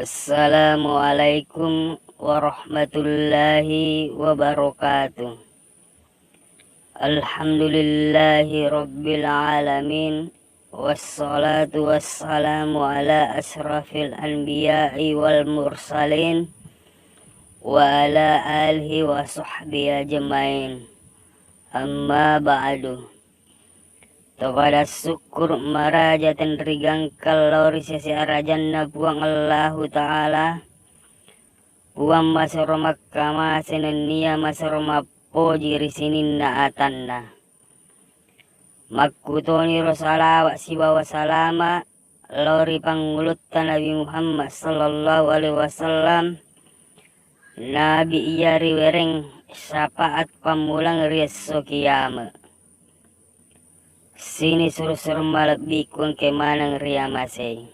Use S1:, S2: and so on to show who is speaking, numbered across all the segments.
S1: Assalamualaikum warahmatullahi wabarakatuh. Alhamdulillahi rabbil alamin. Wassalatu wassalamu ala asrafil anbiya'i wal mursalin wa ala alihi wa sahbihi ajmain. Amma ba'du. Kepada syukur marajatan rigang kalori sesi arajan nabuang Allahu Ta'ala buang masoro makkama senenia masoro mappo jiri sinin na atanna makkutoni rosalawat sibawa salama lori pangulutta Nabi Muhammad sallallahu alaihi wasallam Nabi iyari wereng syafaat pamulang rieso kiamat. Sini suruh malak bikun kemanang riamasay.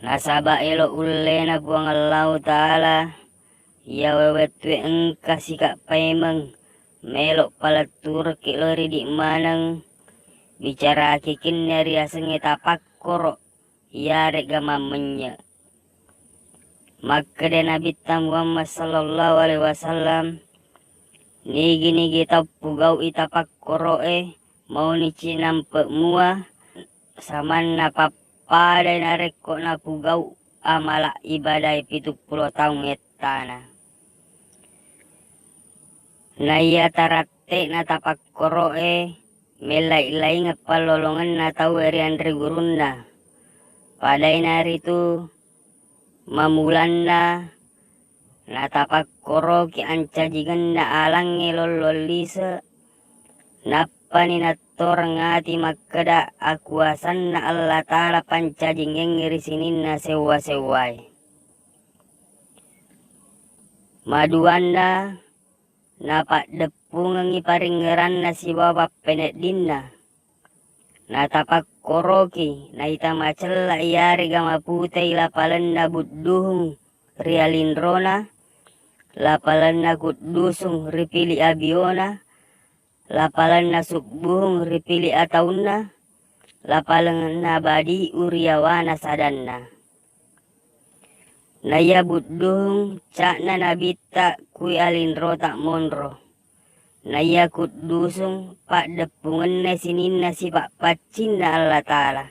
S1: Nasaba elo ulena buang Allah Ta'ala. Ya wewetwe engka sikak paimang. Melok palatur kilori di manang. Bicara kikin nyari aseng etapak korok. Yare gamamenya. Maka dan Nabi Muhammad sallallahu alaihi wasallam. Nigi tapugau itapak koroe mau nici nampe mua saman napapada nareko napugau amala ibadah 70 tahun etana. Naya tarate na tapak koroe melai-lai ngapalolongan na tau erian rigurunda. Padai nari tu mamulan na natapak koro ki anca jigan na alang ngelololisa napani na torangati makada akuasan na Allah Ta'ala panca jingeng ngirisinin na sewa-sewai maduan na napak depungang iparingeran na si bapak penet dinna natapak koro ki na itamacela iyari gama putay lapalan na budduhung rialindrona lapalan na kudusung ripili abiona, lapalan na sukbuhung ripili atauna, lapalan na badi uriawana sadanna. Naya budduhung cak na nabita kui alindro tak monro. Naya kudusung pak depungan na sinin na si pak pacin na Allah Ta'ala.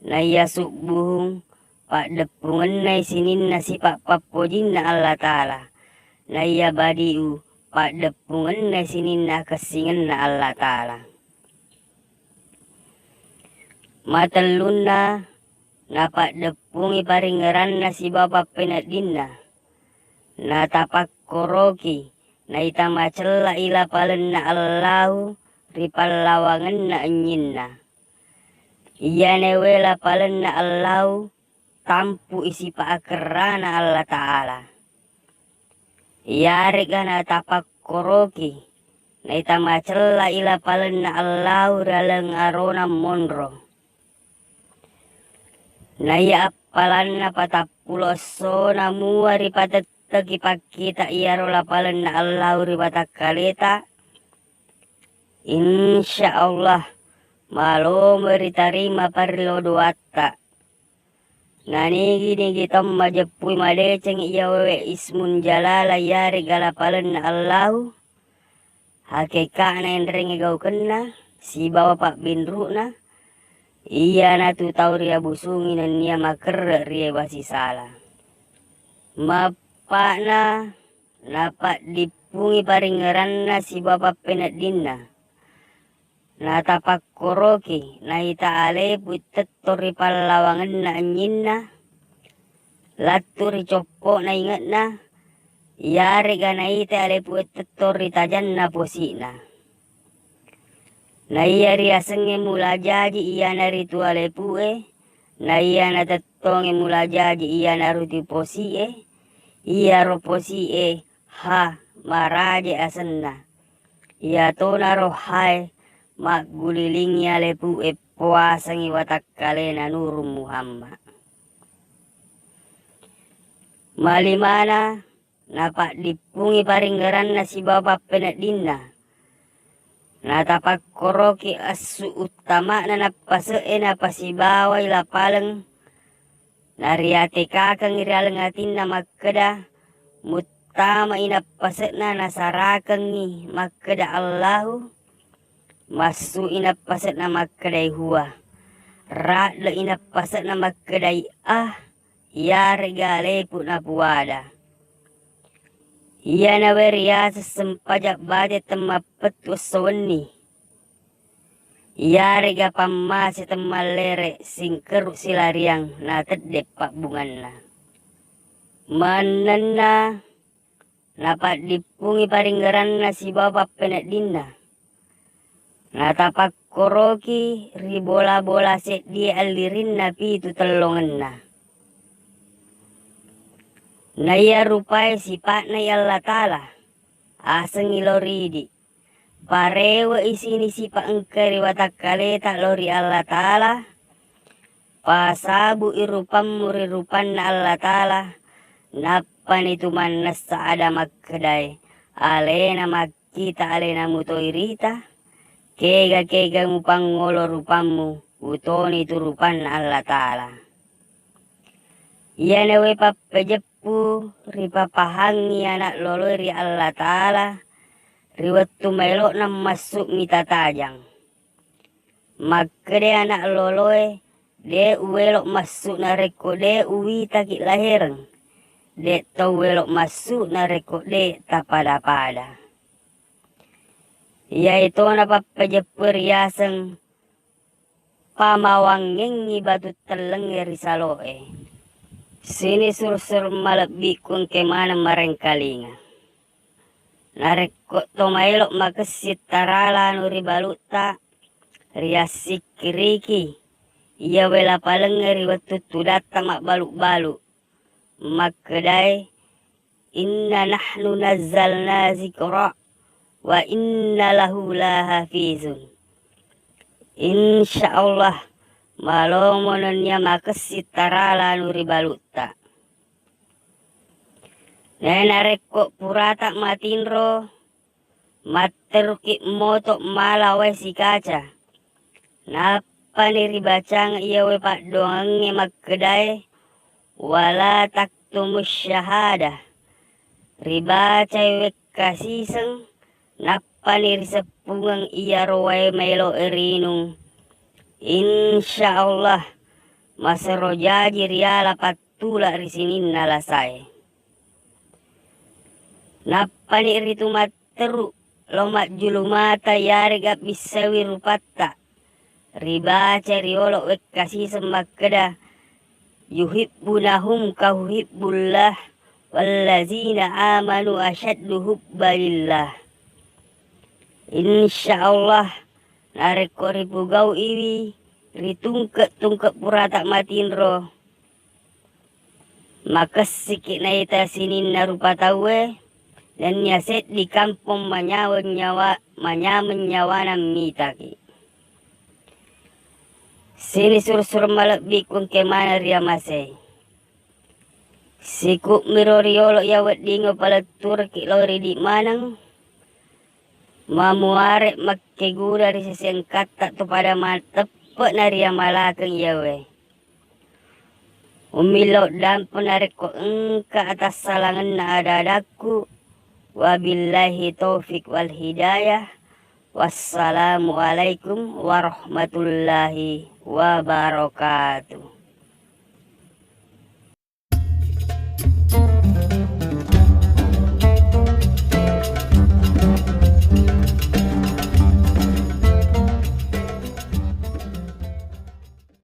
S1: Naya sukbuhung pak depungan na sinin na si pak papojin na Allah Ta'ala. Naya badiu pak depungan na sinin na kasingan na Allah Ta'ala. Matalun na pak depungi paringeran na si bapak penat dinna. Na tapak koroki na itamacela ila palen na Allahu ripalawangan na anyinna. Iya newela palen na Allahu tampu isi paakerana Allah Ta'ala. Yari gana tapak koroki. Na itamacela ila palen na Allah dalang arona monro. Na iapalan na patapulo so na muari patatagi pakita iarola palen na Allah ribatak kalita. Insya Allah malo meritarima parlodoata. Nanigi tom majapui madeceng iya wewe ismun jalala yari galapalan na Allahu. Hakeka na endreng igau kena si bawa pak bindru na. Iya na tu tau ria busungi na niya maker ria basi salah. Mapa na napak dipungi paringeran na si bapak penat dinna. Na tapak koroki na itaale putet tori palawangan na anyinna laturi copo na ingat na yari gana itaale putet tori tajan na posina na iya riasenge mula jaji iya na rituale pue na iya na tetonge mula jaji iya na ruti posie iya roposie ha maraje asenna iya tona rohai mak gulilingnya lepu puasangi watak kalena nuru Muhammad. Malimana napak dipungi paringgaran na si bapak penat dinna. Natapak koroki asu utama na napaseen na pasibaway lapaleng Nariate kakang iralangatin na magkada, mutama inapaset na nasarakang ni magkada Allahu, masu inapaset na magkaday huwa, radla inapaset na magkaday yari galepu na puwada. Iya na weriasa sempajak bade temapet wasawani. Yari ga pamasi temalere singkeruk silariang na tedep pak bungan na. Manana napat dipungi paringgaran na si bapak penek dinna. Natapak koroki ribola-bola set dia alirin na pitu telongan na. Naya rupai sifat na Allah Ta'ala aseng iloridi. Parewa isini sifat engkari watakale tak lori Allah Ta'ala. Pasabu irupan murirupan na Allah Ta'ala. Napan itu manas saada magkedai. Alena magkita alena mutoirita. Kega mupang ngolo rupamu. Utoni itu rupan Allah Ta'ala. Iya nawe papajepu. Ripapahangi anak lolori Allah Ta'ala. Riwattu melok na masuk mita tajang. Magkede anak loloe. De uwelok masuk na reko de uwi takik lahireng. De tau welok masuk na reko de tapada-pada. Yaitu na papajepur yaseng. Pamawangeng batu teleng risaloe. Sini sur-sur malabik kung kemana marengkalinga. Narekot tomailok makasit tarala nuri baluta riasik kiriki. Ia wela palengeri waktu tudata mak baluk-baluk. Makadai inna nahnu nazzalna zikra wa inna lahu lahafizun. Insyaallah malomonnya makasit tarala nuri baluta. Nenarekok purata matinro, materukik motok malawai si kaca. Napa niribacang iya we pak doange magkedai, wala taktumus syahada. Ribaca we kasiseng, napa nirisepungang iya roai melo erinung. Insyaallah, masarojaji riala patula risinin nalasai. Napani ritu materu lomat julumata yari gap bisawi rupatta. Ribaca riolok wek kasih semakeda. Yuhibbunahum kauhibbullah. Wallazina amanu asyaddu hubbalillah. Insyaallah nareko ribu gau iwi. Ritungkek purata matinro. Maka sikit na ita sinin na rupatawe. Dan nyaset di kampung manyaman nyawanan mitaki. Sini sur-sur malabik kung kemana ria masay. Sikuk miroriolo yawat dingo palatur ki lori di manang. Mamuarek makkegura ri seseng kata tu pada matepek na ria malakeng yawe. Umilok dampun nareko engka atas salangan na adadaku. Wabillahi taufik wal hidayah. Wassalamualaikum warahmatullahi wabarakatuh.